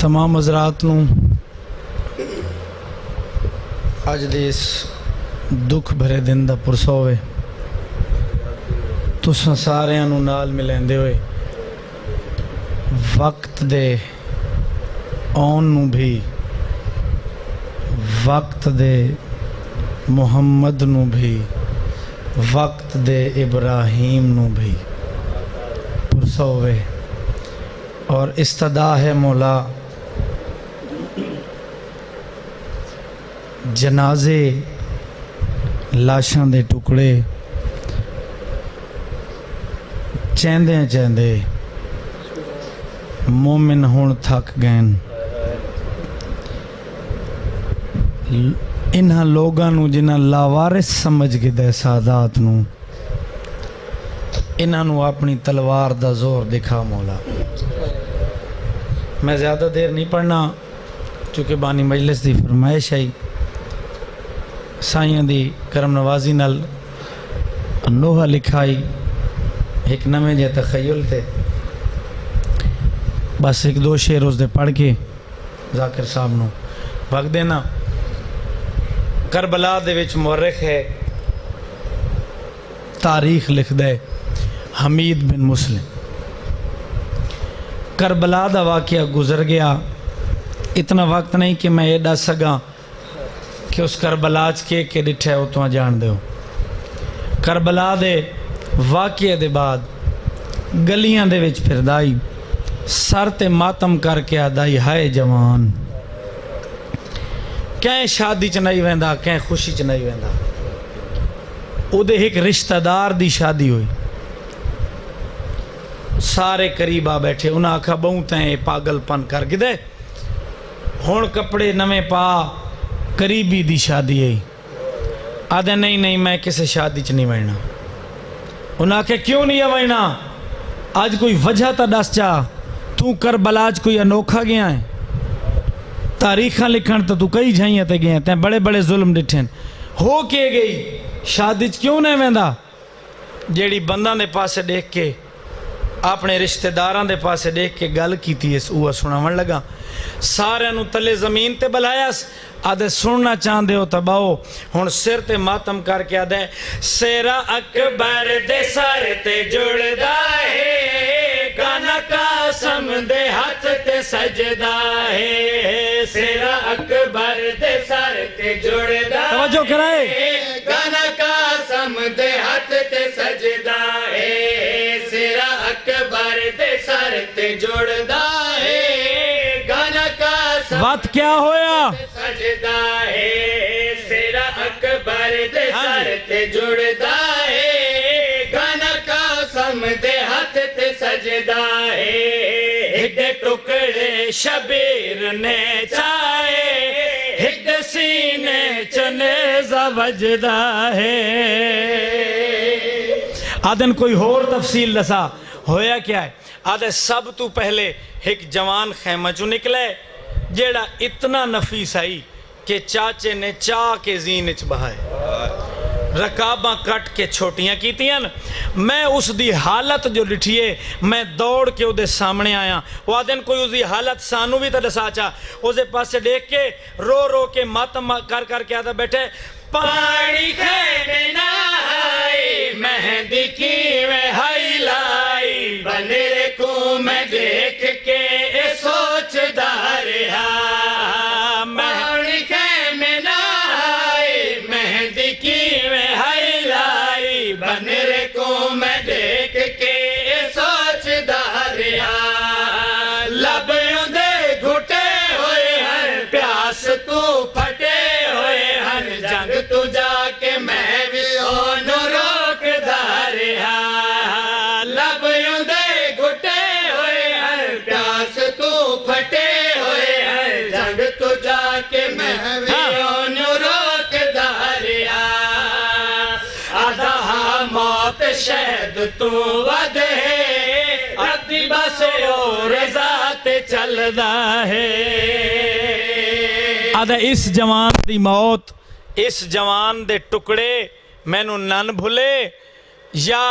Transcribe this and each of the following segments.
تمام حضرات نوں اج دے اس دکھ بھرے دن دا پرسا ہوئے تساں ساریاں نوں نال ملیندے ہوئے وقت دے آن نوں بھی وقت دے محمد نوں بھی وقت دے ابراہیم نوں بھی پرسا ہوئے اور استدا ہے مولا جنازے لاشاں دے ٹکڑے چیندے چیندے مومن ہون تھک گئن انہاں لوگاں نو جنہاں لاوارث سمجھ کے دے سادات نو انہاں نو اپنی تلوار دا زور دکھا مولا۔ میں زیادہ دیر نہیں پڑھنا چونکہ بانی مجلس دی فرمائش ہے سائیاں دی کرم نوازی نال نوحہ لکھائی ایک نمے جے تخیل تھے بس ایک دو شعر اس دے پڑھ کے ذاکر صاحب نو وقت دینا۔ کربلا دے وچ مورخ ہے تاریخ لکھ دے حمید بن مسلم کربلا دا واقعہ گزر گیا اتنا وقت نہیں کہ میں یہ ڈا سگا کہ اس کربلاج کے ڈٹھے ہو تو جان دے ہو۔ کربلا دے واقعہ دے بعد گلیاں دے وچ پھر دائی سر تے ماتم کر کے آدائی ہائے جوان کہیں شادی چ نہیں ویندا کہیں خوشی چ نہیں ویندا او دے ایک رشتہ دار دی شادی ہوئی سارے قریب آ بیٹھے انہاں آکھا بہوں تیں پاگل پن کر کے دے ہون کپڑے نمے پا قریبی دی شادی ہے آدھے نہیں میں کسے شادی چ نہیں وینا انہاں آکھا کیوں نہیں وینا آج کوئی وجہ تا دس چا تو کربلاج کوئی انوکھا گیا ہے تاریخاں لکھن تو کئی جھائیاں تے گئے ہیں تیں بڑے بڑے ظلم ڈٹھیں ہو کے گئی شادی چ کیوں نہیں ویندا جیڑی بندہ نے پاسے دیکھ کے اپنے رشتہ داراں دے پاسے دیکھ کے گل کیتی اس اوہ سناون لگا سارے نو تلے زمین تے بلایاس آدھے سننا چاندے ہو تباؤ ہون سر تے ماتم کر کے آدھے سیرا اکبر دے سارے تے جڑ دائے گانا قاسم دے ہاتھ تے سجدہ ہے سیرا اکبر دے سارے تے جڑ دائے توجہ کرائے گانا قاسم دے ہاتھ تے سجدہ ہے سیرا اکبر دے سارے تے جڑ دائے گانا قاسم وقت کیا ہویا سجدہ ہے سیرا اکبر دے سارے تے جڑ دائے گانا قاسم دے ہاتھ تے سجدہ ہے ایک ٹکڑے شبیر نے چاہے ایک سینے چنیزہ وجدہ ہے آدھن کوئی اور تفصیل لسا ہویا کیا ہے آدھے سب تو پہلے ایک جوان خیمہ چو نکلے جیڑا اتنا نفیس آئی کہ چاچے نے چاہ کے زینچ بہائے رکاباں کٹ کے چھوٹیاں کیتیاں میں اس دی حالت جو لٹھیے میں دوڑ کے او دے سامنے آیا وہ آدھن کوئی اس دی حالت سانو بھی تا دساچا اسے پاسے دیکھ کے رو رو کے ماتم کر کے آدھا بیٹھے پانی خیمے نائی مہندی کی میں ہائی لائی بنیر کو میں دیکھ کے سوچ دار پانی خیمے نائی مہندی کی میں ہائی لائی بنیر کو میں دیکھ کے سوچ دار لبیوں دے گھٹے ہوئے ہر پیاس تو پھٹے ہوئے ہر جنگ تو جا کے میں بھی اونو روک دار لبیوں دے گھٹے ہوئے ہر پیاس تو پھٹے ہوئے ہر جنگ تو جا کے میں بھی اونو روک دار آدھا موت شہد تو ودے ادھی بس اور ذات چل دا ہے آدھا اس جوان دی موت اس جوان دے ٹکڑے میں نو نن بھلے یا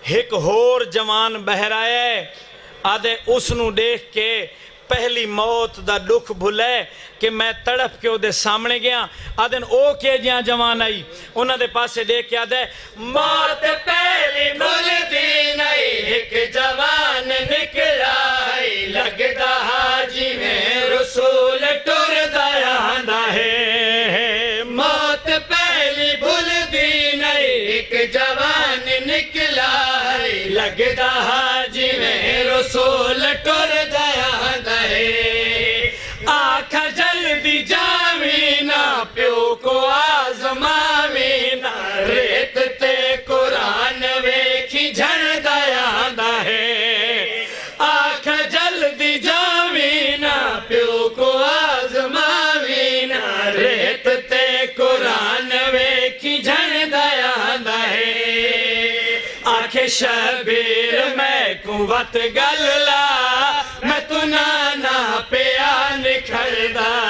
ایک ہور جوان بہرائے آدھے اس نو دیکھ کے پہلی موت دا دکھ بھلے کہ میں تڑپ کے دے سامنے گیا آدھن او کے جیاں جوان آئی انہاں دے پاسے دیکھ کے آدھے موت پہلی بھل دی نہیں ایک جوان نکلا ہے لگدا حاجی میں رسول ٹر دیا ہے موت پہلی بھل دی نہیں ایک جوان نکلا ہے لگدا حاجی میں رسول ٹر دیا ہے آنکھ جلدی جامینا پیو کو آزمامینا ریت تے قرآن ویکھی جھڑ دیا ہے آنکھ جلدی جامینا پیو کو آزمامینا ریت تے قرآن ویکھی جھڑ دیا ہے آنکھ شبیر میں قوت گللا میں تو نانا پیا نکھڑدا